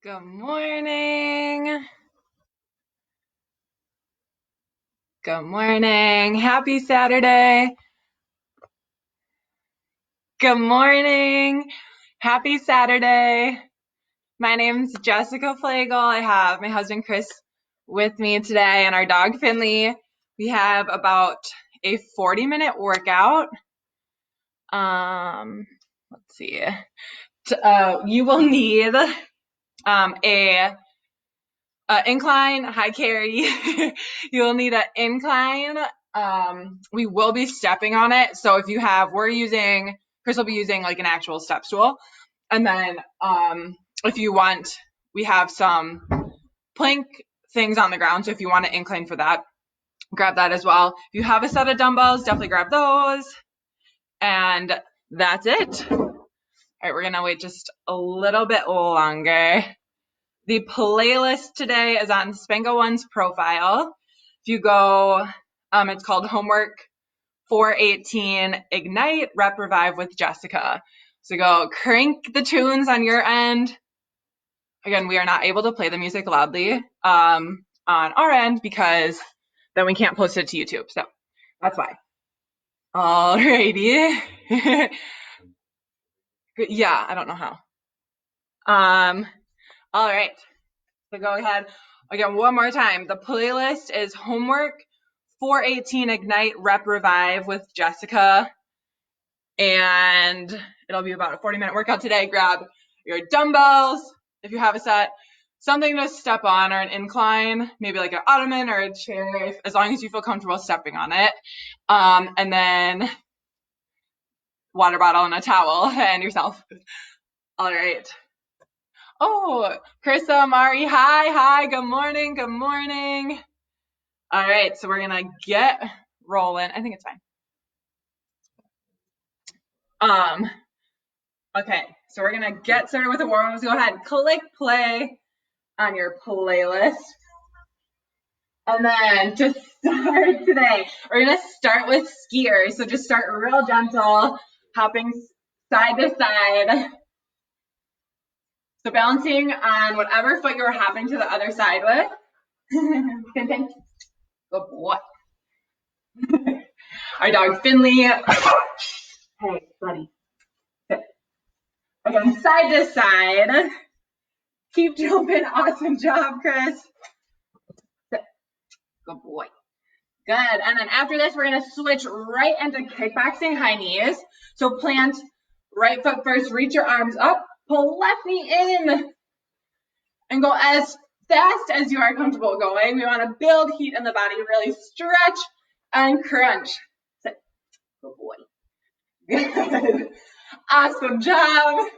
Good morning. Good morning. Happy Saturday. Good morning. Happy Saturday. My name's Jessica Fleigle. I have my husband Chris with me today and our dog Finley. We have about a 40-minute workout. Let's see. You will need a incline, high carry. You'll need an incline. We will be stepping on it. So if you have, Chris will be using like an actual step stool. And then if you want, we have some plank things on the ground. So if you want to incline for that, grab that as well. If you have a set of dumbbells, definitely grab those. And that's it. All right, we're going to wait just a little bit longer. The playlist today is on Spango One's profile. If you go, it's called homeWERK 418 Ignite Rep Revive with Jessica. So go crank the tunes on your end. Again, we are not able to play the music loudly on our end because then we can't post it to YouTube. So that's why. Alrighty. Yeah, I don't know how. All right. So go ahead. Again, one more time. The playlist is homeWERK 418 Ignite Rep Revive with Jessica. And it'll be about a 40-minute workout today. Grab your dumbbells if you have a set, something to step on or an incline, maybe like an ottoman or a chair, as long as you feel comfortable stepping on it. And then water bottle and a towel and yourself. All right. Oh, Krista, Mari, hi, good morning. All right, so we're gonna get rolling. I think it's fine. Okay, so we're gonna get started with the warm-ups. Go ahead, click play on your playlist. And then to start today, we're gonna start with skiers. So just start real gentle, hopping side to side. So balancing on whatever foot you're hopping to the other side with. Good boy. Our dog Finley. Hey, buddy. Again, side to side. Keep jumping. Awesome job, Chris. Good boy. Good. And then after this, we're going to switch right into kickboxing high knees. So plant right foot first, reach your arms up, pull left knee in, and go as fast as you are comfortable going. We want to build heat in the body, really stretch and crunch. Sit. Good boy. Good. Awesome job.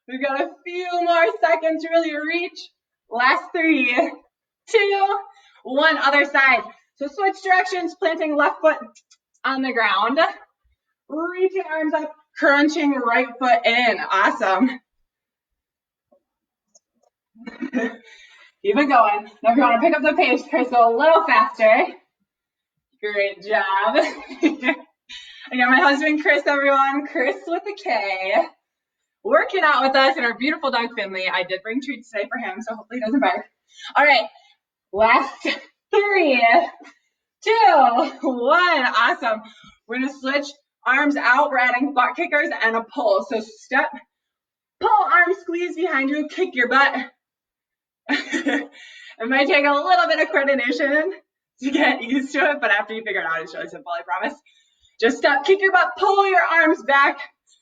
We've got a few more seconds to really reach. Last 3, 2, 1, other side. So switch directions, planting left foot on the ground, reaching arms up, crunching right foot in. Awesome. Keep it going. Now if you want to pick up the pace, Chris, go a little faster. Great job. I got my husband, Chris, everyone. Chris with a K. Working out with us and our beautiful dog, Finley. I did bring treats today for him, so hopefully he doesn't bark. All right. Last 3, 2, 1. Awesome. We're going to switch arms out. We're adding butt kickers and a pull. So step, pull, arm squeeze behind you, kick your butt. It might take a little bit of coordination to get used to it, but after you figure it out, it's really simple, I promise. Just step, kick your butt, pull your arms back,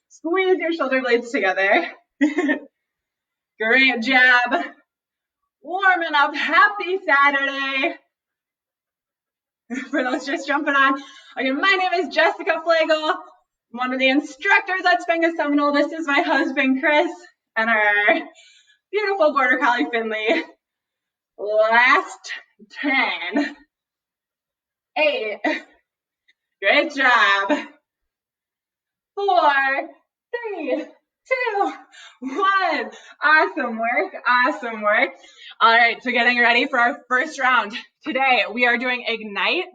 squeeze your shoulder blades together. Great job. Warming up. Happy Saturday. For those just jumping on, again, my name is Jessica Fleigle. I'm one of the instructors at Spango Seminole. This is my husband, Chris, and our beautiful Border Collie, Finley. Last 10, 8, great job. 4, 3, 2, 1. Awesome work. All right, so getting ready for our first round. Today, we are doing Ignite.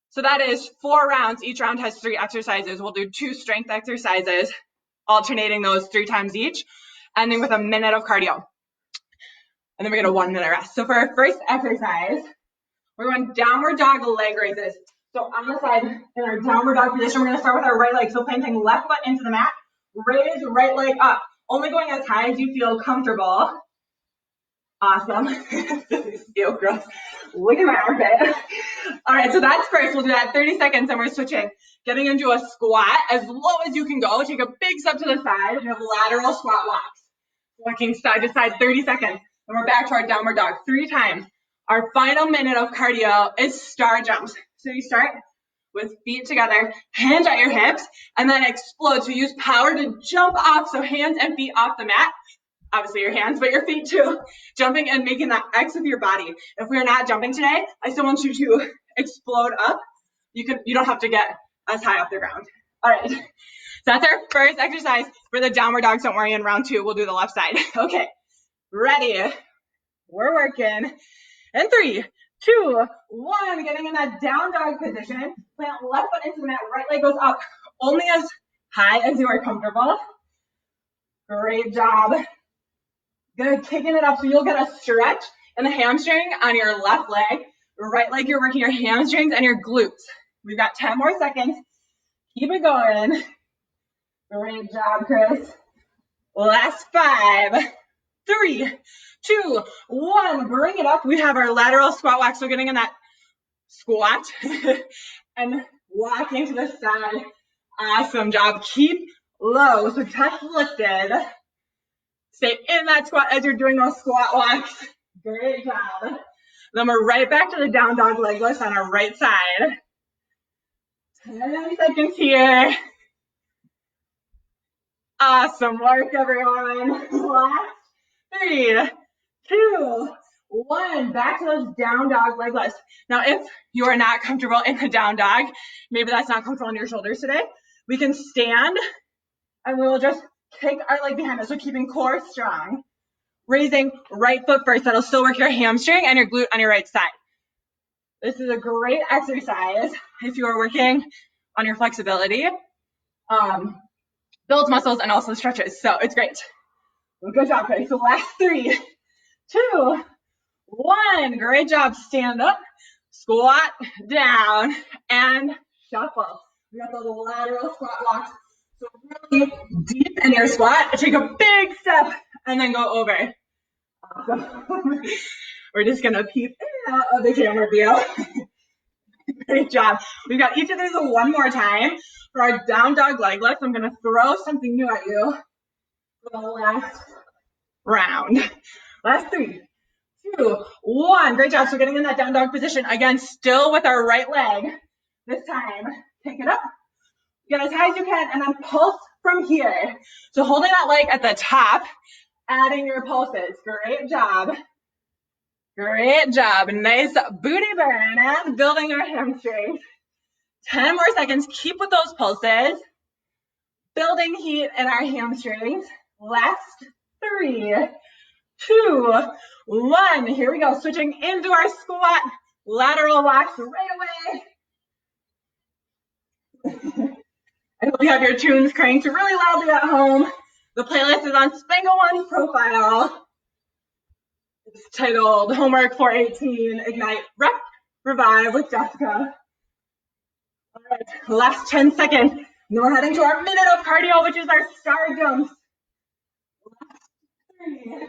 So that is 4 rounds. Each round has 3 exercises. We'll do 2 strength exercises, alternating those 3 times each, ending with a minute of cardio. and then we get a 1 minute rest. So for our first exercise, we're going downward dog leg raises. So on the side, in our downward dog position, we're gonna start with our right leg. So planting left foot into the mat, raise right leg up, only going as high as you feel comfortable. Awesome. This is so gross. Look at my armpit. All right, so that's first. We'll do that 30 seconds and we're switching. Getting into a squat as low as you can go. Take a big step to the side. We have lateral squat walks. Walking side to side, 30 seconds. And we're back to our downward dog 3 times. Our final minute of cardio is star jumps. So you start with feet together, hands at your hips, and then explode. So use power to jump off. So hands and feet off the mat. Obviously your hands, but your feet too. Jumping and making that X with your body. If we're not jumping today, I still want you to explode up. You don't have to get as high off the ground. All right. So that's our first exercise for the downward dogs. Don't worry, in round 2, we'll do the left side. Okay. Ready. We're working. And 3, 2, 1. Getting in that down dog position. Plant left foot into the mat. Right leg goes up only as high as you are comfortable. Great job. Good, kicking it up so you'll get a stretch in the hamstring on your left leg. Right leg, you're working your hamstrings and your glutes. We've got 10 more seconds. Keep it going. Great job, Chris. Last 5, 3, 2, 1. Bring it up. We have our lateral squat walk. So getting in that squat and walking to the side. Awesome job. Keep low. So chest lifted. Stay in that squat as you're doing those squat walks. Great job. Then we're right back to the down dog legless on our right side. 10 seconds here. Awesome work, everyone. Last 3, 2, 1. Back to those down dog legless. Now, if you are not comfortable in the down dog, maybe that's not comfortable on your shoulders today, we can stand and we will just kick our leg behind us. So keeping core strong. Raising right foot first. That'll still work your hamstring and your glute on your right side. This is a great exercise if you are working on your flexibility. Builds muscles and also stretches. So it's great. Well, good job, guys. So last 3, 2, 1. Great job. Stand up, squat down, and shuffle. We got those lateral squat walks. So really deep in your squat. Take a big step and then go over. Awesome. We're just going to peep in and out of the camera view. Great job. We've got each of these one more time. For our down dog leg lifts, I'm going to throw something new at you for the last round. Last 3, 2, 1. Great job. So getting in that down dog position. Again, still with our right leg. This time, take it up. Get as high as you can and then pulse from here. So holding that leg at the top, adding your pulses. Great job. Great job. Nice booty burn and building our hamstrings. 10 more seconds. Keep with those pulses. Building heat in our hamstrings. Last 3, 2, 1. Here we go. Switching into our squat. Lateral walks right away. I hope you have your tunes cranked really loudly at home. The playlist is on Spangle One's profile. It's titled Homework 418 Ignite Rep Revive with Jessica. All right, last 10 seconds. And then we're heading to our minute of cardio, which is our star jumps. Last 3,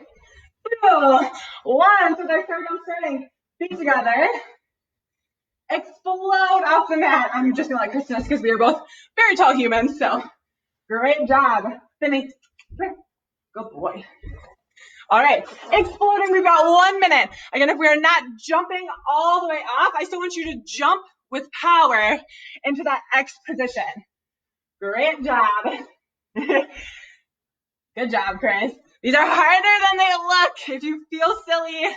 2, 1. So there's star jumps starting. Feet together. Explode off the mat. I'm just gonna let Christina because we are both very tall humans. So great job. Finish. Good boy. All right, exploding. We've got 1 minute. Again, if we are not jumping all the way off, I still want you to jump with power into that X position. Great job. Good job, Chris. These are harder than they look. If you feel silly,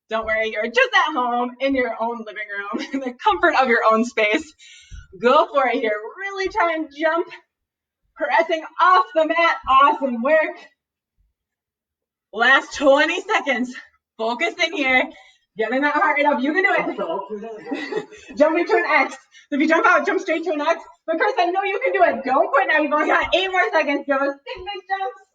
don't worry, you're just at home in your own living room, in the comfort of your own space. Go for it here. Really try and jump, pressing off the mat. Awesome work. Last 20 seconds. Focus in here. Getting that heart rate up. You can do it. Jumping to an X. If you jump out, jump straight to an X. But Chris, I know you can do it. Don't quit now. You've only got 8 more seconds. Give us big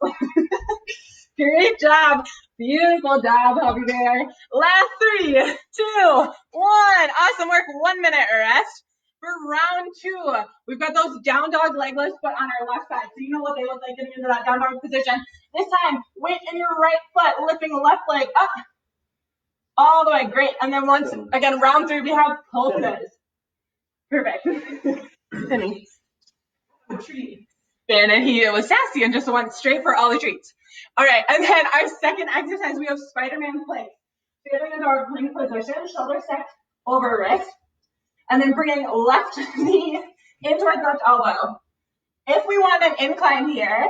jumps. Great job. Beautiful job, Hubby Bear. Last 3, 2, 1. Awesome work. 1 minute rest. For round 2, we've got those down dog leg lifts, but on our left side. So you know what they look like getting into that down dog position. This time, weight in your right foot, lifting the left leg up. All the way. Great. And then once, again, round 3, we have pulses. Perfect. Penny. Treat. And he was sassy and just went straight for all the treats. All right, and then our second exercise, we have Spider-Man plank. Getting into our plank position, shoulder stacked over wrist, and then bringing left knee in towards left elbow. If we want an incline here,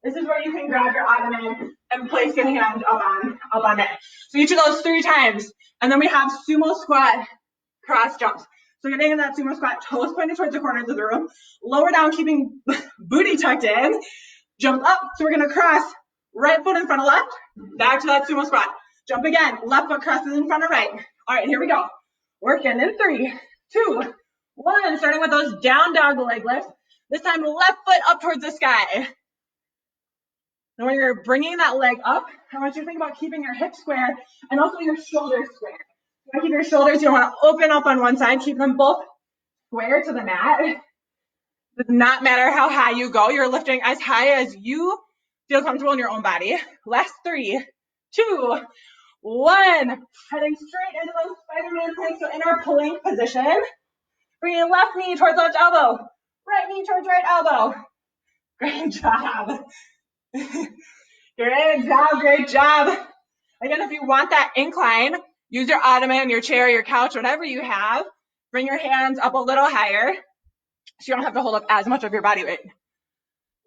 this is where you can grab your ottoman and place your hand up on it. So each of those 3 times, and then we have sumo squat cross jumps. So getting in that sumo squat, toes pointed towards the corners of the room, lower down, keeping booty tucked in, jump up. So we're gonna cross right foot in front of left, back to that sumo squat. Jump again, left foot crosses in front of right. All right, here we go. Working in 3, 2, 1, starting with those down dog leg lifts. This time, left foot up towards the sky. And when you're bringing that leg up, I want you to think about keeping your hips square and also your shoulders square. You want to keep your shoulders, you don't want to open up on one side, keep them both square to the mat. It does not matter how high you go, you're lifting as high as you feel comfortable in your own body. Last 3, 2, 1. Heading straight into those Spider-Man planks. So in our plank position, bringing left knee towards left elbow, right knee towards right elbow. Great job. Great job, great job. Again, if you want that incline, use your ottoman, your chair, your couch, whatever you have. Bring your hands up a little higher so you don't have to hold up as much of your body weight.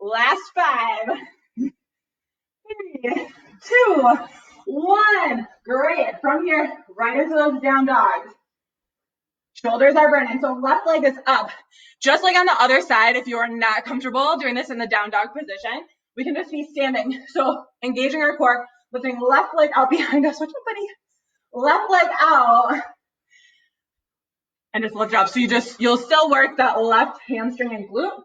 Last 5, 3, 2, 1. Great. From here, right into those down dogs. Shoulders are burning, so left leg is up. Just like on the other side, if you are not comfortable doing this in the down dog position, we can just be standing. So engaging our core, lifting left leg out behind us. Watch out, buddy. Left leg out. And just lift it up. So you'll still work that left hamstring and glute.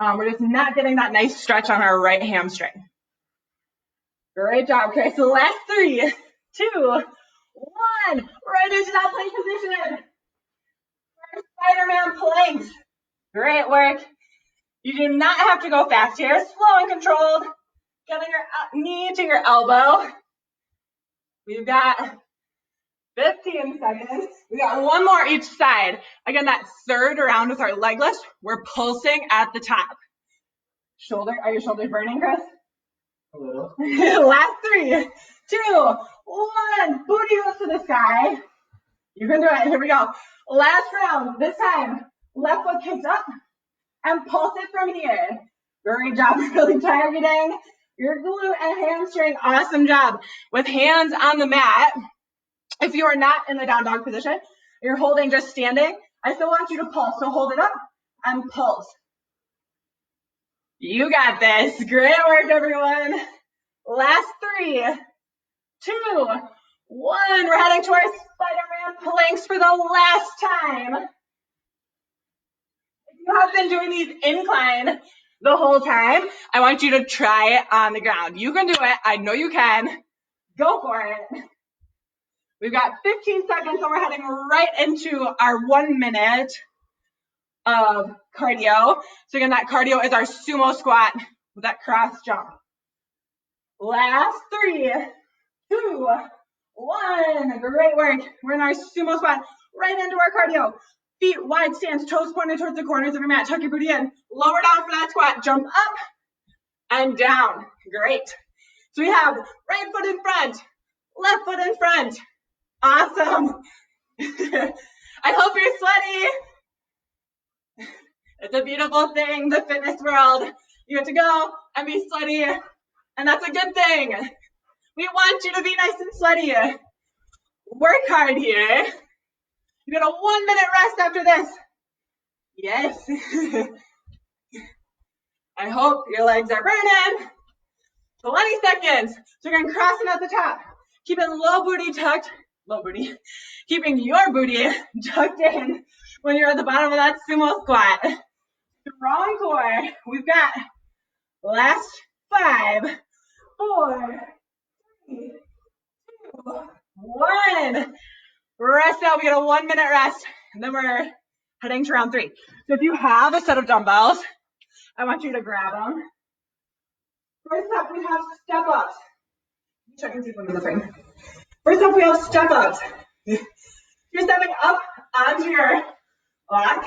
We're just not getting that nice stretch on our right hamstring. Great job. Okay, so last 3, 2, 1. Right into that plank position. Spider-Man planks. Great work. You do not have to go fast here. Slow and controlled. Getting your knee to your elbow. We've got 15 seconds. We got 1 more each side. Again, that 3rd round with our leg lift, we're pulsing at the top. Are your shoulders burning, Chris? A little. Last 3, 2, 1. Booty goes to the sky. You can do it. Here we go. Last round. This time, left foot kicks up and pulse it from here. Great job. Really targeting your glute and hamstring. Awesome job. With hands on the mat, if you are not in the down dog position, you're holding just standing, I still want you to pulse. So hold it up and pulse. You got this. Great work, everyone. Last 3, 2, 1. We're heading to our Spider-Man planks for the last time. If you have been doing these incline the whole time, I want you to try it on the ground. You can do it. I know you can. Go for it. We've got 15 seconds, so we're heading right into our 1 minute of cardio. So again, that cardio is our sumo squat with that cross jump. Last 3, 2, 1. Great work. We're in our sumo squat right into our cardio. Feet wide stance, toes pointed towards the corners of your mat. Tuck your booty in. Lower down for that squat. Jump up and down. Great. So we have right foot in front, left foot in front. Awesome. I hope you're sweaty. It's a beautiful thing, the fitness world. You get to go and be sweaty, and that's a good thing. We want you to be nice and sweaty. Work hard here. You get a 1 minute rest after this. Yes. I hope your legs are burning. 20 seconds. So you're going to cross it at the top. Keeping low booty tucked. Low booty. Keeping your booty tucked in when you're at the bottom of that sumo squat. Strong core. We've got last 5, 4, 3, 2, 1. Rest out. We get a 1-minute rest, and then we're heading to round 3. So if you have a set of dumbbells, I want you to grab them. First up, we have step ups. Check and see if I'm in the frame. First up, we have step ups. You're stepping up onto your block,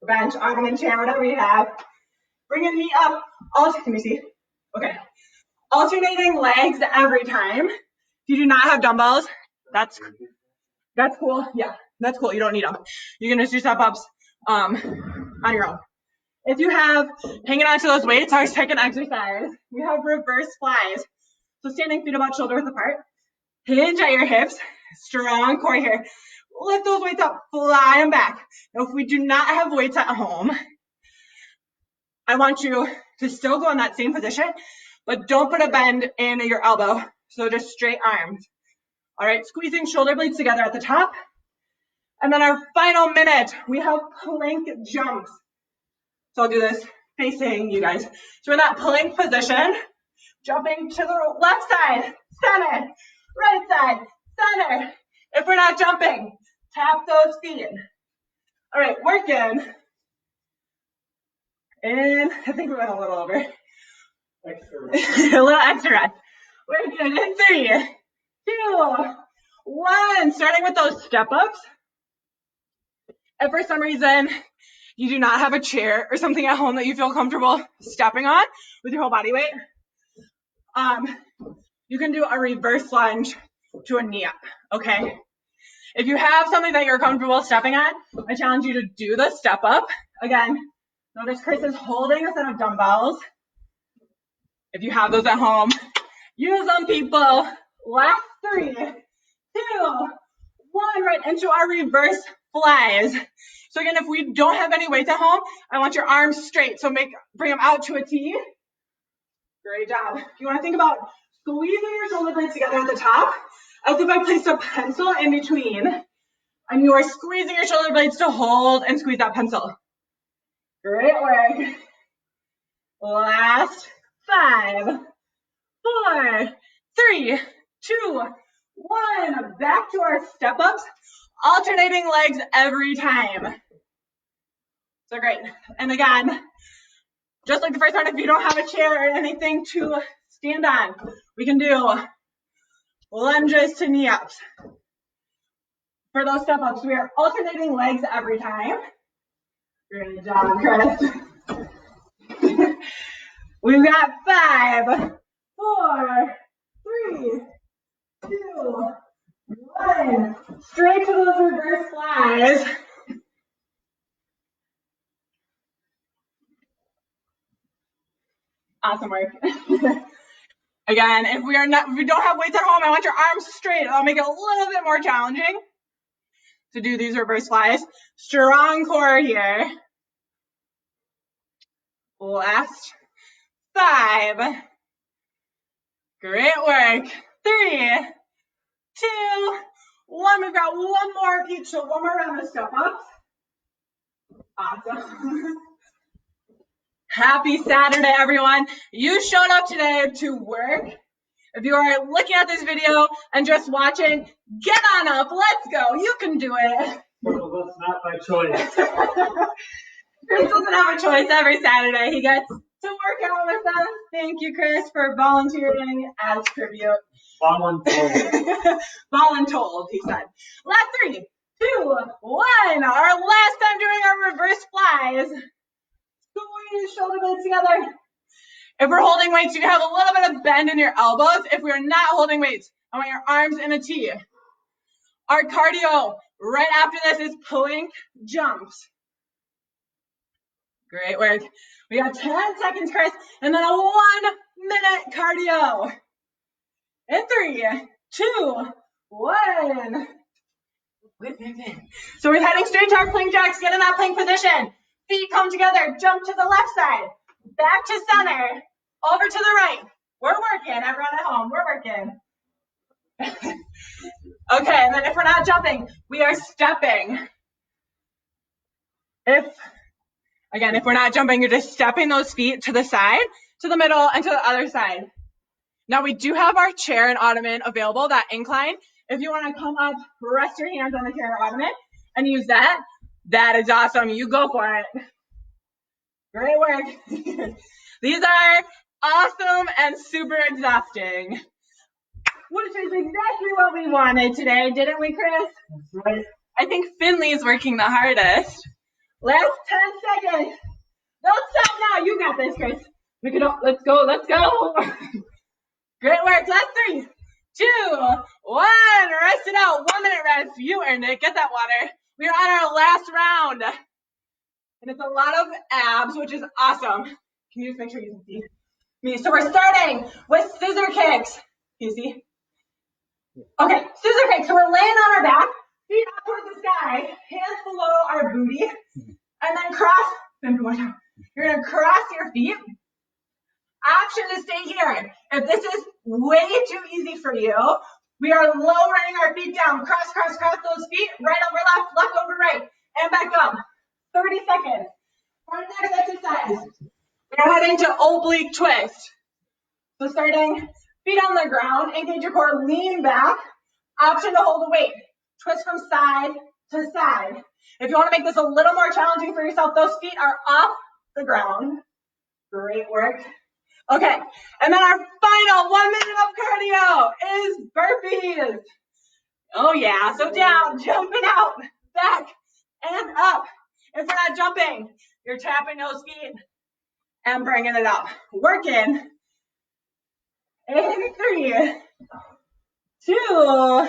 bench, ottoman, chair, whatever you have. Bring your knee up. Can you see? Okay. Alternating legs every time. If you do not have dumbbells, that's cool. Yeah, that's cool. You don't need them. You can just do step ups on your own. If you have hanging onto those weights, our second exercise, we have reverse flies. So standing feet about shoulder width apart. Hinge at your hips. Strong core here. Lift those weights up. Fly them back. Now, if we do not have weights at home, I want you to still go in that same position, but don't put a bend in your elbow. So just straight arms. All right, squeezing shoulder blades together at the top. And then our final minute, we have plank jumps. So I'll do this facing you guys. So in that plank position, jumping to the left side, center, right side, center. If we're not jumping, tap those feet. All right, working. And I think we went a little over. A little extra rest. Working in 3, 2, 1. Starting with those step ups. If for some reason you do not have a chair or something at home that you feel comfortable stepping on with your whole body weight, you can do a reverse lunge to a knee up, okay? If you have something that you're comfortable stepping on, I challenge you to do the step up. Again, notice Chris is holding a set of dumbbells. If you have those at home, use them, people. Last 3, 2, 1, right into our reverse flies. So again, if we don't have any weights at home, I want your arms straight. So bring them out to a T. Great job. You want to think about squeezing your shoulder blades together at the top, as if I placed a pencil in between, and you are squeezing your shoulder blades to hold and squeeze that pencil. Great work. Last 5, 4, 3, 2, 1. Back to our step ups, alternating legs every time. So great. And again, just like the first one, if you don't have a chair or anything to stand on, we can do lunges to knee ups. For those step ups, we are alternating legs every time. Great job, Chris. We've got 5, 4, 3, 2, 1. Straight to those reverse flies. Awesome work. Again, if we don't have weights at home, I want your arms straight. I'll make it a little bit more challenging to do these reverse flies. Strong core here. Last 5. Great work. 3, 2, 1. We've got one more each, so one more round of step ups. Awesome. Happy Saturday, everyone. You showed up today to work. If you are looking at this video and just watching, get on up. Let's go. You can do it. Well, that's not my choice. Chris doesn't have a choice every Saturday. He gets to work out with us. Thank you, Chris, for volunteering as tribute. Voluntold. Voluntold, he said. Last 3, 2, 1. Our last time doing our reverse flies. Squeeze shoulder blades together. If we're holding weights, you can have a little bit of bend in your elbows. If we're not holding weights, I want your arms in a T. Our cardio right after this is plank jumps. Great work. We got 10 seconds, Chris, and then a 1-minute cardio. In 3, 2, 1. So we're heading straight to our plank jacks. Get in that plank position. Feet come together. Jump to the left side. Back to center. Over to the right. We're working. Everyone at home, we're working. Okay, and then if we're not jumping, we are stepping. If we're not jumping, you're just stepping those feet to the side, to the middle, and to the other side. Now we do have our chair and ottoman available, that incline. If you want to come up, rest your hands on the chair or ottoman and use that. That is awesome. You go for it. Great work. These are awesome and super exhausting. Which is exactly what we wanted today, didn't we, Chris? That's right. I think Finley is working the hardest. Last 10 seconds. Don't stop now. You got this, Chris. Let's go. Great work. Last 3, 2, 1. Rest it out. 1 minute rest. You earned it. Get that water. We are on our last round. And it's a lot of abs, which is awesome. Can you just make sure you can see me? So we're starting with scissor kicks. Can you see? Okay, scissor kicks. So we're laying on our back, feet up towards the sky, hands below our booty, and then cross. You're going to cross your feet. Option to stay here. If this is way too easy for you, we are lowering our feet down. Cross those feet. Right over left over right, and back up. 30 seconds. For our next exercise, we're heading to oblique twist. So starting feet on the ground, engage your core, lean back. Option to hold the weight. Twist from side to side. If you want to make this a little more challenging for yourself, those feet are off the ground. Great work. Okay, and then our final 1 minute of cardio is burpees. Oh yeah, so down, jumping out, back, and up. If we're not jumping, you're tapping those feet and bringing it up. Working. In 3, 2,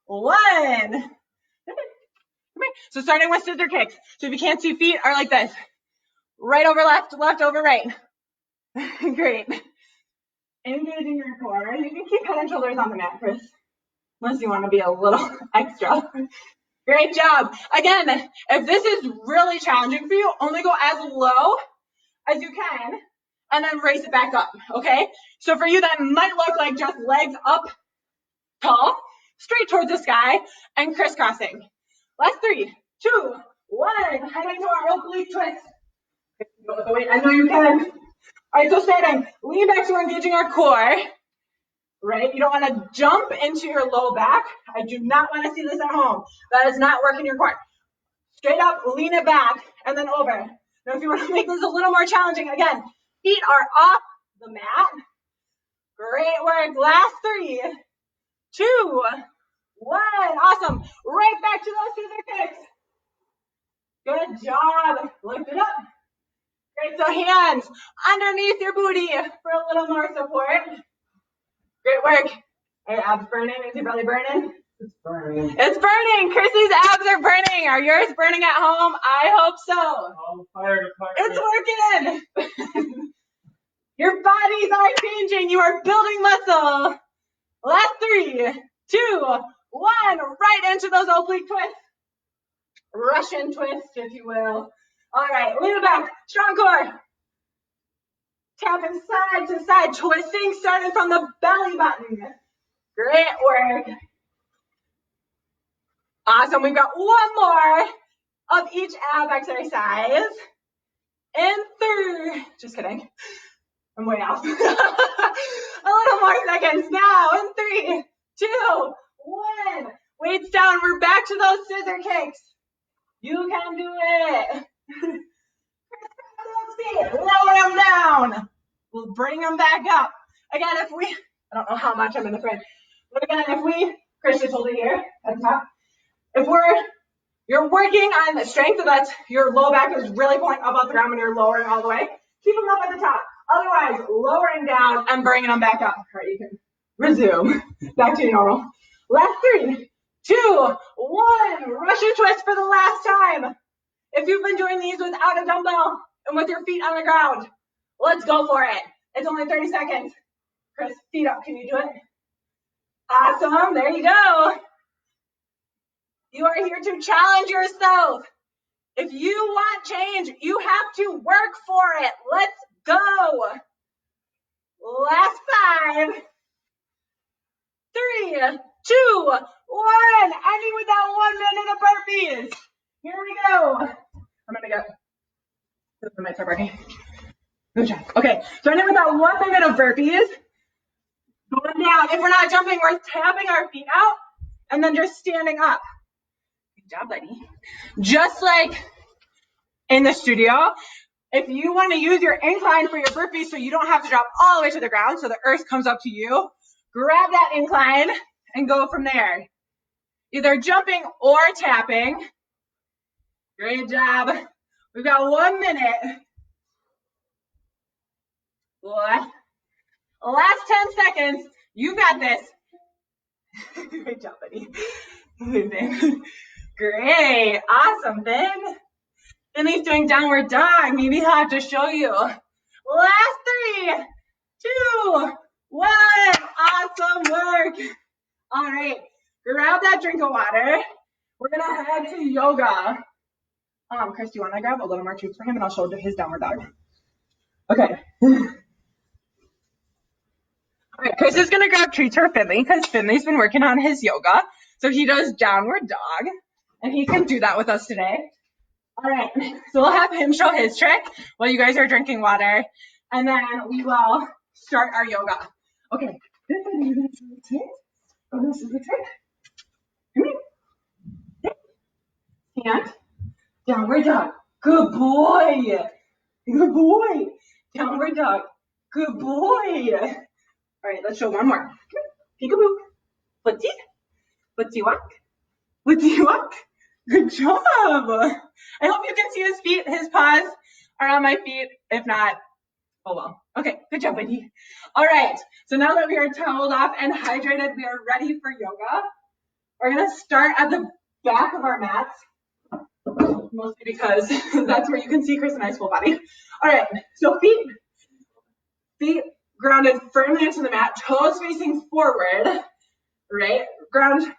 1. So starting with scissor kicks. So if you can't see, feet are like this. Right over left, left over right. Great. Engaging your core. You can keep head and shoulders on the mat, Chris. Unless you want to be a little extra. Great job. Again, if this is really challenging for you, only go as low as you can and then raise it back up, okay? So for you, that might look like just legs up tall, straight towards the sky, and crisscrossing. Last 3, 2, 1. Heading to our oblique twist. Go with the weight. I know you can. All right, so starting. Lean back to engaging our core. Right? You don't want to jump into your low back. I do not want to see this at home. That is not working your core. Straight up, lean it back, and then over. Now, if you want to make this a little more challenging, again, feet are off the mat. Great work. Last 3, 2, 1. Awesome. Right back to those scissor kicks. Good job. Lift it up. Great. So hands underneath your booty for a little more support. Great work. Are your abs burning? Is your belly burning? It's burning. It's burning. Chrissy's abs are burning. Are yours burning at home? I hope so. All fire department. It's working. Your bodies are changing. You are building muscle. Last 3, 2, 1. Right into those oblique twists. Russian twist, if you will. All right, lean it back. Strong core. Tapping side to side, twisting, starting from the belly button. Great work. Awesome. We've got one more of each ab exercise. And 3. Just kidding. I'm way off. A little more seconds now. In 3, 2, 1. Weights down. We're back to those scissor kicks. You can do it. Lower them down. We'll bring them back up. Again, I don't know how much I'm in the front, but again, Chris, just hold it here at the top. If you're working on the strength so that your low back is really pulling up off the ground when you're lowering all the way, keep them up at the top. Otherwise, lowering down and bringing them back up. All right, you can resume back to your normal. Last 3, 2, 1. Russian twist for the last time. If you've been doing these without a dumbbell and with your feet on the ground, let's go for it. It's only 30 seconds. Chris, feet up. Can you do it? Awesome. There you go. You are here to challenge yourself. If you want change, you have to work for it. Let's go. Last 5, 3, 2, 1. Ending with that 1 minute of burpees. Here we go. I'm going to go. The mics are working. Good job. Okay, so ending with that 1 minute of burpees. Going down. If we're not jumping, we're tapping our feet out and then just standing up. Good job, buddy. Just like in the studio, if you want to use your incline for your burpees so you don't have to drop all the way to the ground so the earth comes up to you, grab that incline and go from there. Either jumping or tapping. Great job. We've got 1 minute. Last 10 seconds. You got this. Great job, buddy. Great. Awesome, Ben. Finley's doing downward dog. Maybe he'll have to show you. Last 3, 2, 1. Awesome work. All right. Grab that drink of water. We're going to head to yoga. Chris, do you want to grab a little more treats for him and I'll show his downward dog? Okay. All right, Chris is going to grab treats for Finley because Finley's been working on his yoga. So he does downward dog and he can do that with us today. All right, so we'll have him show his trick while you guys are drinking water and then we will start our yoga. Okay, this is the trick. Oh, this is the trick. Come here. And downward dog. Good boy. Good boy. Downward dog. Good boy. All right, let's show one more. Peekaboo. Footsie. Footsie walk. Footsie walk. Good job. I hope you can see his feet. His paws are on my feet. If not, oh well. Okay, good job, buddy. All right, so now that we are toweled off and hydrated, we are ready for yoga. We're going to start at the back of our mats, mostly because that's where you can see Chris and I's full body. All right, so feet grounded firmly into the mat, toes facing forward, right? Ground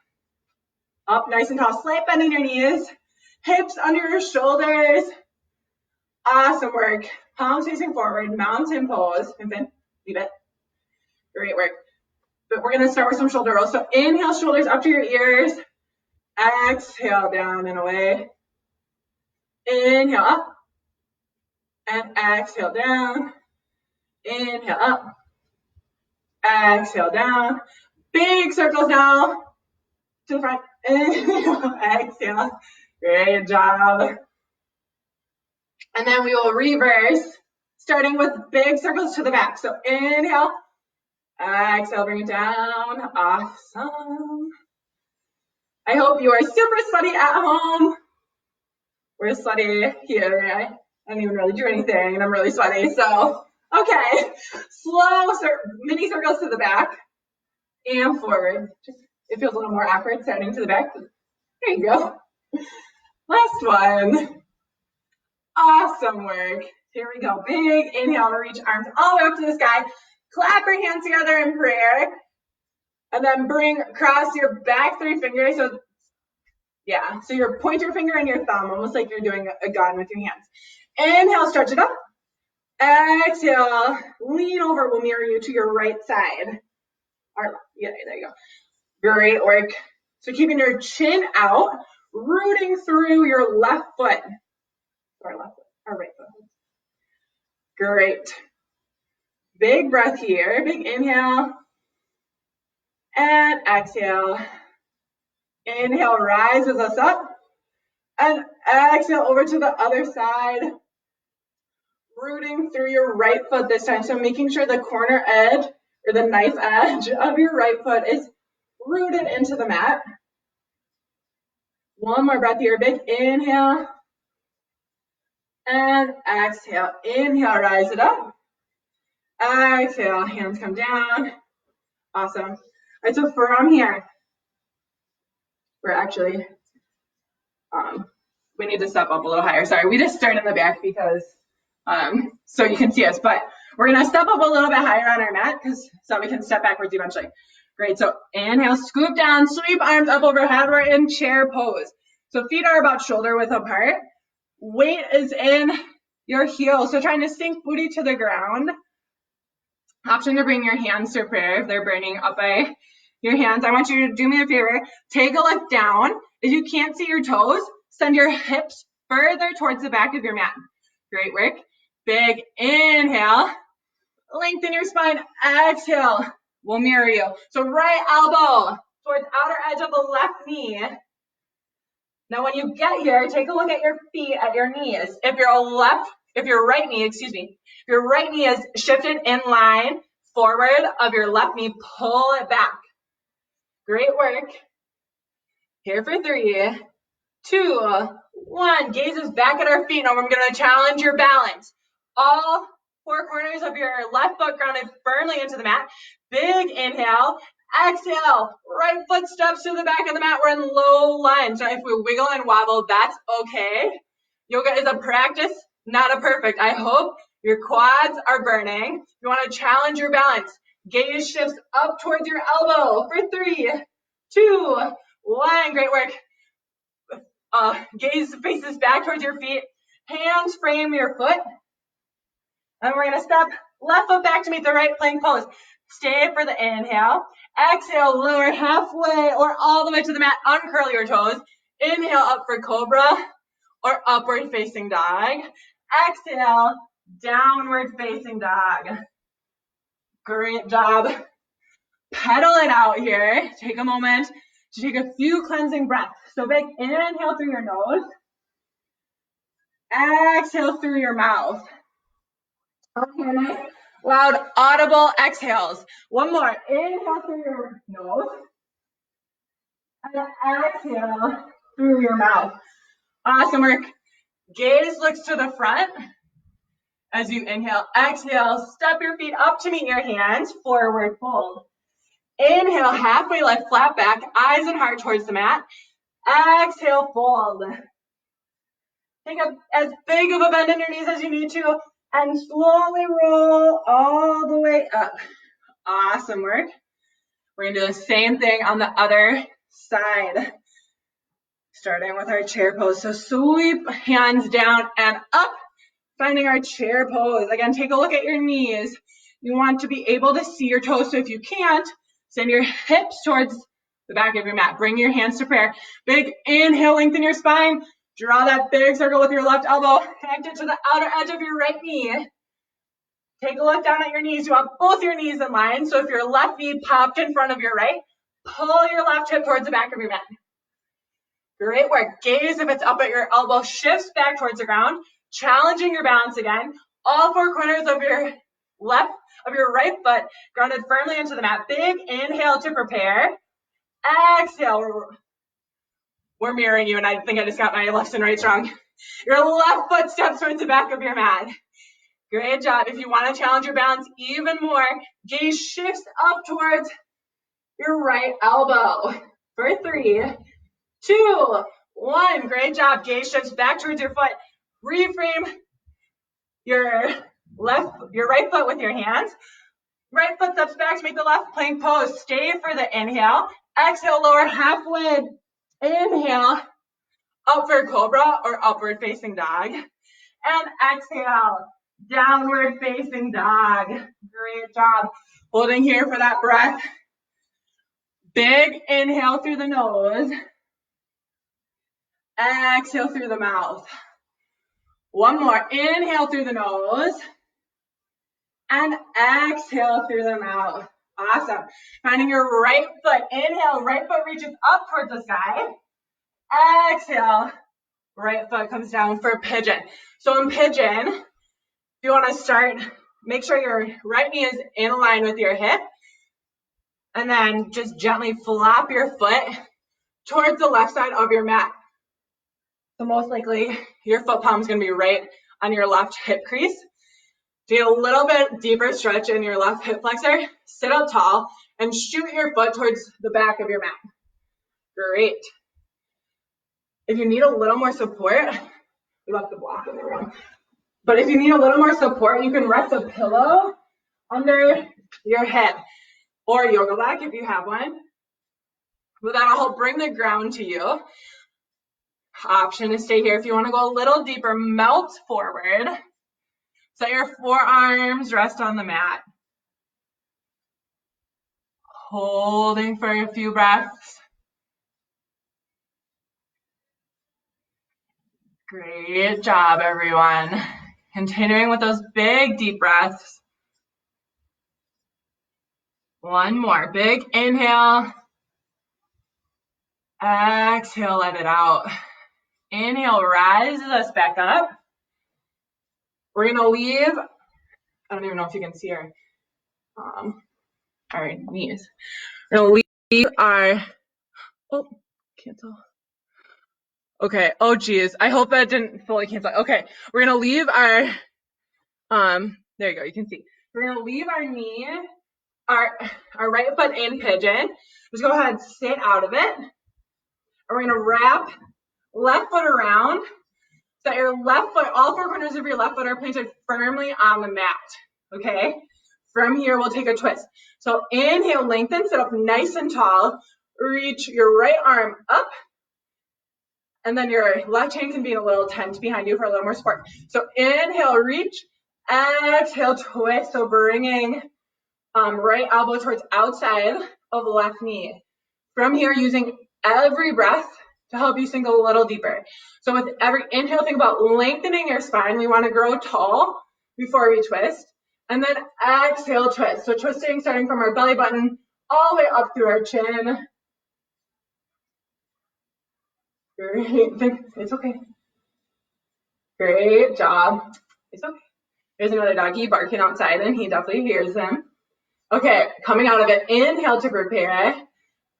up nice and tall, slight bend in your knees, hips under your shoulders. Awesome work. Palms facing forward, mountain pose. Infant, leave it. Great work. But we're going to start with some shoulder rolls. So inhale, shoulders up to your ears. Exhale, down and away. Inhale up. And exhale down. Inhale up. Exhale down. Big circles now. To the front. Inhale, exhale. Great job. And then we will reverse, starting with big circles to the back. So inhale. Exhale, bring it down. Awesome. I hope you are super sweaty at home. We're sweaty here. I don't even really do anything, and I'm really sweaty. So, okay. Slow mini circles to the back and forward. Just, it feels a little more awkward starting to the back. There you go. Last one. Awesome work. Here we go. Big inhale to reach arms all the way up to the sky. Clap your hands together in prayer. And then cross your back 3 fingers. So your pointer finger and your thumb, almost like you're doing a gun with your hands. Inhale, stretch it up. Exhale, lean over. We'll mirror you to your right side. Yeah, there you go. Great work. So keeping your chin out, rooting through your left foot. Our right foot. Great. Big breath here. Big inhale. And exhale. Inhale, rises us up. And exhale over to the other side. Rooting through your right foot this time. So making sure the corner edge or the knife edge of your right foot is rooted into the mat. One more breath here. Big inhale. And exhale. Inhale, rise it up. Exhale, hands come down. Awesome. All right, so from here, we're actually, we need to step up a little higher. Sorry, we just started in the back because, so you can see us, but we're going to step up a little bit higher on our mat so we can step backwards eventually. Great, so inhale, scoop down, sweep arms up overhead. We're in chair pose. So feet are about shoulder width apart. Weight is in your heels, so trying to sink booty to the ground. Option to bring your hands to prayer if they're burning up by your hands. I want you to do me a favor. Take a look down. If you can't see your toes, send your hips further towards the back of your mat. Great work. Big inhale. Lengthen your spine. Exhale. We'll mirror you. So right elbow towards outer edge of the left knee. Now when you get here, take a look at your feet, at your knees. If your right knee, if your right knee is shifted in line forward of your left knee, pull it back. Great work. Here for 3, 2, 1. Gaze is back at our feet. Now we're going to challenge your balance. All 4 corners of your left foot grounded firmly into the mat. Big inhale. Exhale. Right foot steps to the back of the mat. We're in low lunge. Now if we wiggle and wobble, that's okay. Yoga is a practice, not a perfect. I hope your quads are burning. You want to challenge your balance. Gaze shifts up towards your elbow for 3, 2, 1. Great work. Gaze faces back towards your feet. Hands frame your foot. And we're going to step left foot back to meet the right plank pose. Stay for the inhale. Exhale, lower halfway or all the way to the mat. Uncurl your toes. Inhale up for cobra or upward facing dog. Exhale, downward facing dog. Great job. Pedal it out here. Take a moment to take a few cleansing breaths. So big inhale through your nose. Exhale through your mouth. Okay, nice. Loud, audible exhales. One more. Inhale through your nose. And exhale through your mouth. Awesome work. Gaze looks to the front. As you inhale, exhale, step your feet up to meet your hands. Forward fold. Inhale, halfway lift, flat back, eyes and heart towards the mat. Exhale, fold. Take as big of a bend in your knees as you need to, and slowly roll all the way up. Awesome work. We're going to do the same thing on the other side. Starting with our chair pose. So sweep hands down and up, finding our chair pose. Again, take a look at your knees. You want to be able to see your toes. So if you can't, send your hips towards the back of your mat. Bring your hands to prayer. Big inhale, lengthen your spine. Draw that big circle with your left elbow. Connect it to the outer edge of your right knee. Take a look down at your knees. You want both your knees in line. So if your left knee popped in front of your right, pull your left hip towards the back of your mat. Great work. Gaze if it's up at your elbow, shifts back towards the ground, challenging your balance again. All 4 corners of your right foot grounded firmly into the mat. Big inhale to prepare. Exhale. We're mirroring you, and I think I just got my lefts and rights wrong. Your left foot steps towards the back of your mat. Great job. If you want to challenge your balance even more, gaze shifts up towards your right elbow. For 3, 2, 1. Great job. Gaze shifts back towards your foot. Reframe your right foot with your hands. Right foot steps back to make the left plank pose. Stay for the inhale. Exhale, lower halfway. Inhale, upward cobra or upward facing dog. And exhale, downward facing dog. Great job. Holding here for that breath. Big inhale through the nose. Exhale through the mouth. One more. Inhale through the nose. And exhale through the mouth. Awesome. Finding your right foot. Inhale, right foot reaches up towards the sky. Exhale, right foot comes down for pigeon. So in pigeon, if you want to start, make sure your right knee is in line with your hip. And then just gently flop your foot towards the left side of your mat. So most likely your foot palm is going to be right on your left hip crease. Do a little bit deeper stretch in your left hip flexor. Sit up tall and shoot your foot towards the back of your mat. Great. If you need a little more support, we left the block in the room. But if you need a little more support, you can rest a pillow under your head or a yoga block if you have one. But that'll help bring the ground to you. Option to stay here. If you want to go a little deeper, melt forward. Set your forearms, rest on the mat. Holding for a few breaths. Great job, everyone. Continuing with those big, deep breaths. One more. Big inhale. Exhale, let it out. Inhale, rises us back up. We're going to leave, I don't even know if you can see our knees. We're going to leave our, oh, cancel. Okay, oh geez, I hope that didn't fully cancel. Okay, we're going to leave our, there you go, you can see. We're going to leave our knee, our right foot in pigeon. Just go ahead and sit out of it. And we're going to wrap left foot around. So your left foot, all four corners of your left foot are planted firmly on the mat, okay? From here, we'll take a twist. So inhale, lengthen, sit up nice and tall. Reach your right arm up. And then your left hand can be a little tent behind you for a little more support. So inhale, reach. Exhale, twist. So bringing right elbow towards outside of left knee. From here, using every breath to help you sink a little deeper. So with every inhale, think about lengthening your spine. We want to grow tall before we twist. And then exhale, twist. So twisting, starting from our belly button all the way up through our chin. Great. It's okay. Great job. It's okay. There's another doggy barking outside, and he definitely hears them. Okay, coming out of it, inhale to prepare.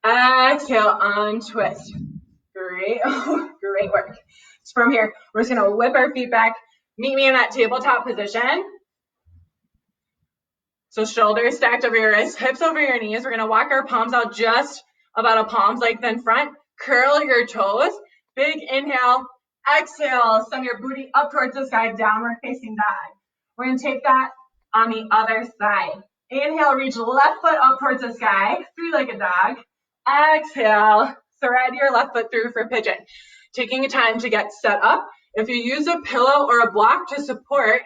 Exhale, untwist. Great, great work. So from here, we're just gonna whip our feet back. Meet me in that tabletop position. So shoulders stacked over your wrists, hips over your knees. We're gonna walk our palms out just about a palm's length in front. Curl your toes. Big inhale. Exhale, send your booty up towards the sky, downward facing dog. We're gonna take that on the other side. Inhale, reach left foot up towards the sky, three-legged dog. Exhale, thread your left foot through for pigeon. Taking a time to get set up. If you use a pillow or a block to support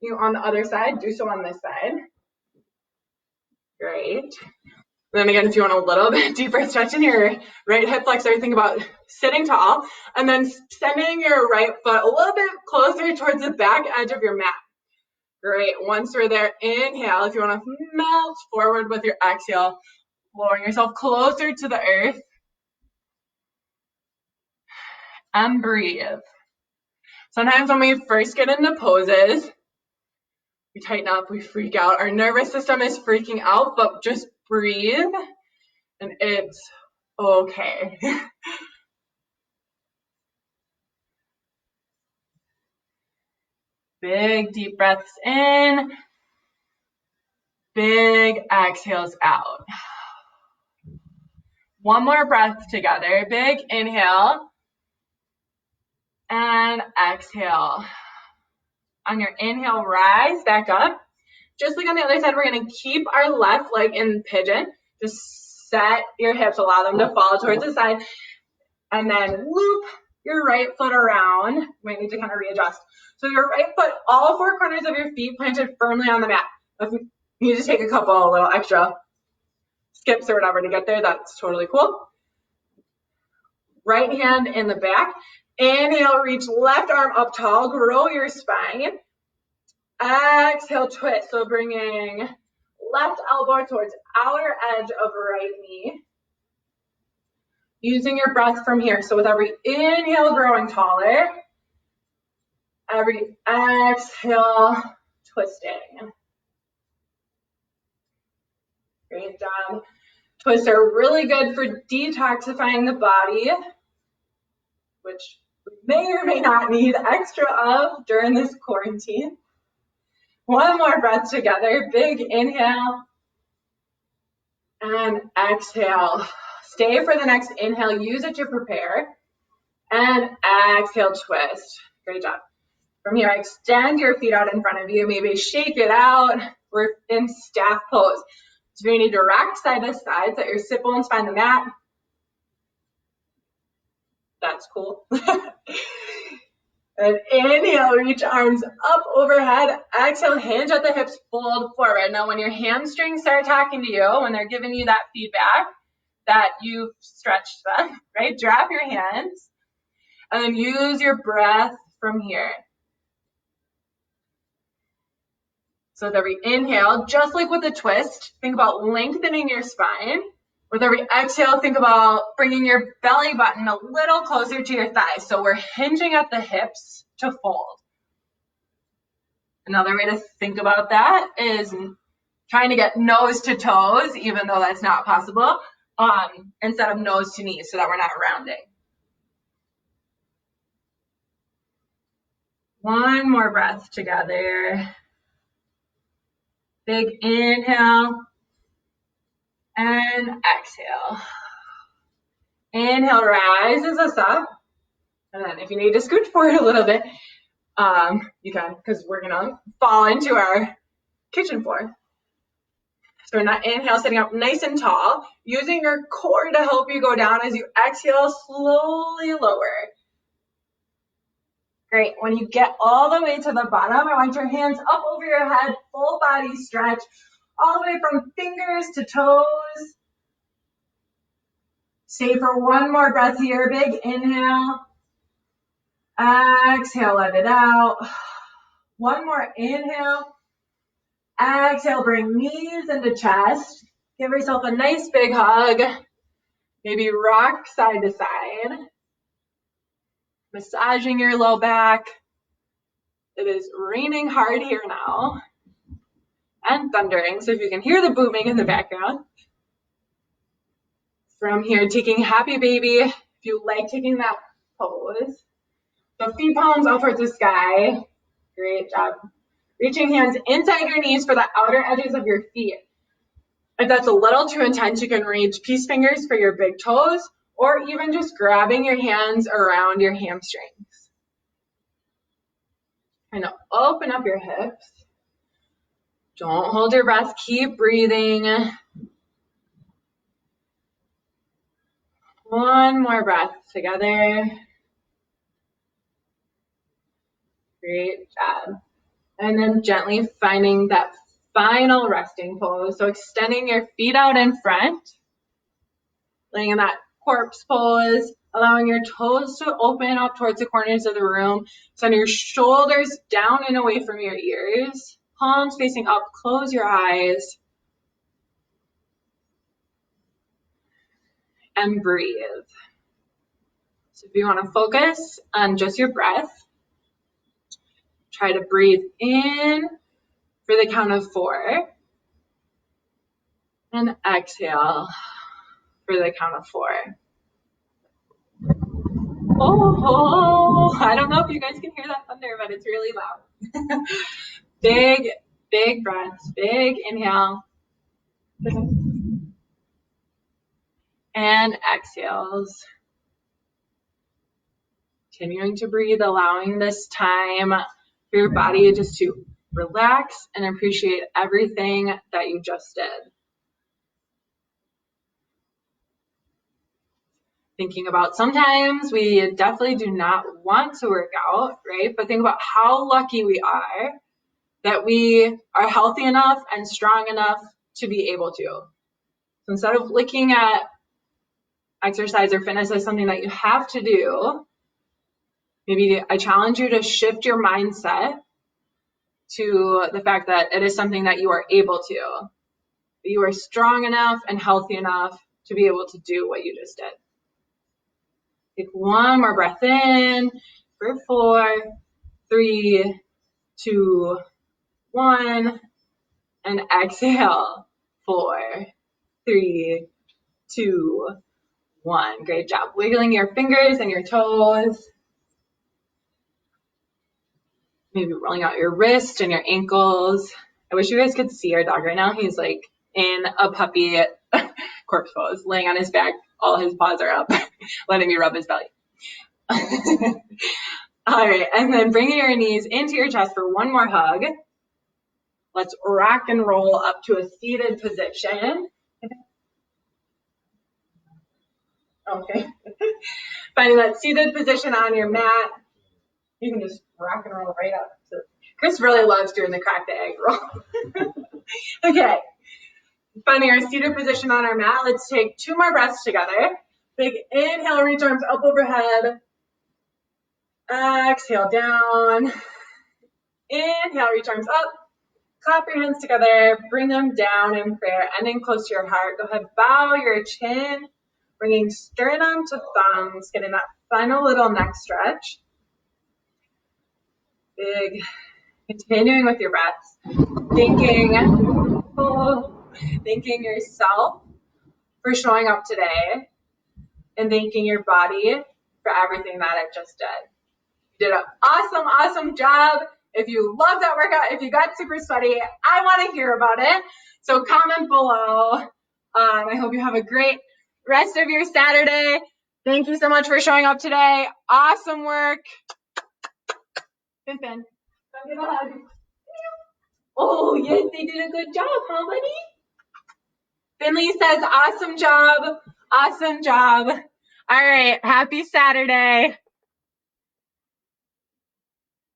you on the other side, do so on this side. Great. Then again, if you want a little bit deeper stretch in your right hip flexor, think about sitting tall and then sending your right foot a little bit closer towards the back edge of your mat. Great. Once we're there, inhale. If you want to melt forward with your exhale, lowering yourself closer to the earth. And breathe. Sometimes when we first get into poses, we tighten up, we freak out. Our nervous system is freaking out, but just breathe and it's okay. Big deep breaths in, big exhales out. One more breath together. Big inhale and exhale. On your inhale, rise back up. Just like on the other side, we're going to keep our left leg in pigeon. Just set your hips, allow them to fall towards the side, and then loop your right foot around. You might need to kind of readjust. So your right foot, all four corners of your feet planted firmly on the mat. If you need to take a couple little extra skips or whatever to get there, that's totally cool. Right hand in the back. Inhale, reach left arm up tall, grow your spine. Exhale, twist. So bringing left elbow towards outer edge of right knee. Using your breath from here. So with every inhale, growing taller. Every exhale, twisting. Great job. Twists are really good for detoxifying the body, which we may or may not need extra of during this quarantine. One more breath together. Big inhale and exhale. Stay for the next inhale. Use it to prepare. And exhale, twist. Great job. From here, extend your feet out in front of you. Maybe shake it out. We're in staff pose. So you need to rock side to side. Set your sit bones find the mat. That's cool. And inhale, reach arms up overhead. Exhale, hinge at the hips, fold forward. Now, when your hamstrings start talking to you, when they're giving you that feedback that you've stretched them, right? Drop your hands and then use your breath from here. So with every inhale, just like with the twist, think about lengthening your spine. With every exhale, think about bringing your belly button a little closer to your thighs. So we're hinging at the hips to fold. Another way to think about that is trying to get nose to toes, even though that's not possible, instead of nose to knees so that we're not rounding. One more breath together. Big inhale and exhale. Inhale rises us up. And then if you need to scoot forward a little bit, you can, because we're gonna fall into our kitchen floor. So in that inhale, sitting up nice and tall, using your core to help you go down as you exhale, slowly lower. Great. When you get all the way to the bottom, I want your hands up over your head, full body stretch, all the way from fingers to toes. Stay for one more breath here. Big inhale. Exhale, let it out. One more inhale. Exhale, bring knees into chest. Give yourself a nice big hug. Maybe rock side to side. Massaging your low back. It is raining hard here now. And thundering, so if you can hear the booming in the background. From here, taking happy baby. If you like taking that pose. So feet palms up towards the sky. Great job. Reaching hands inside your knees for the outer edges of your feet. If that's a little too intense, you can reach peace fingers for your big toes, or even just grabbing your hands around your hamstrings. Kind of open up your hips. Don't hold your breath. Keep breathing. One more breath together. Great job. And then gently finding that final resting pose. So extending your feet out in front, laying in that corpse pose, allowing your toes to open up towards the corners of the room. Send your shoulders down and away from your ears. Palms facing up. Close your eyes. And breathe. So if you want to focus on just your breath, try to breathe in for the count of 4. And exhale for the count of 4. Oh, I don't know if you guys can hear that thunder, but it's really loud. Big, big breaths. Big inhale. And exhales. Continuing to breathe, allowing this time for your body just to relax and appreciate everything that you just did. Thinking about sometimes we definitely do not want to work out, right? But think about how lucky we are that we are healthy enough and strong enough to be able to. So instead of looking at exercise or fitness as something that you have to do, maybe I challenge you to shift your mindset to the fact that it is something that you are able to. That you are strong enough and healthy enough to be able to do what you just did. Take one more breath in for 4, 3, 2, 1, and exhale. 4, 3, 2, 1. Great job. Wiggling your fingers and your toes. Maybe rolling out your wrist and your ankles. I wish you guys could see our dog right now. He's like in a puppy corpse pose, laying on his back. All his paws are up, letting me rub his belly. All right, and then bringing your knees into your chest for one more hug. Let's rock and roll up to a seated position. Okay. Finding that seated position on your mat. You can just rock and roll right up. So Chris really loves doing the crack the egg roll. Okay. Finding our seated position on our mat. Let's take 2 more breaths together. Big inhale, reach arms up overhead. Exhale down. Inhale, reach arms up. Clap your hands together, bring them down in prayer, ending close to your heart. Go ahead, bow your chin, bringing sternum to thumbs, getting that final little neck stretch. Big. Continuing with your breaths. Thanking yourself for showing up today and thanking your body for everything that it just did. You did an awesome job. If you loved that workout, if you got super sweaty, I want to hear about it. So comment below. I hope you have a great rest of your Saturday. Thank you so much for showing up today. Awesome work. Fin, come give a hug. Oh, yes, they did a good job, huh, buddy? Finley says, awesome job. All right, happy Saturday.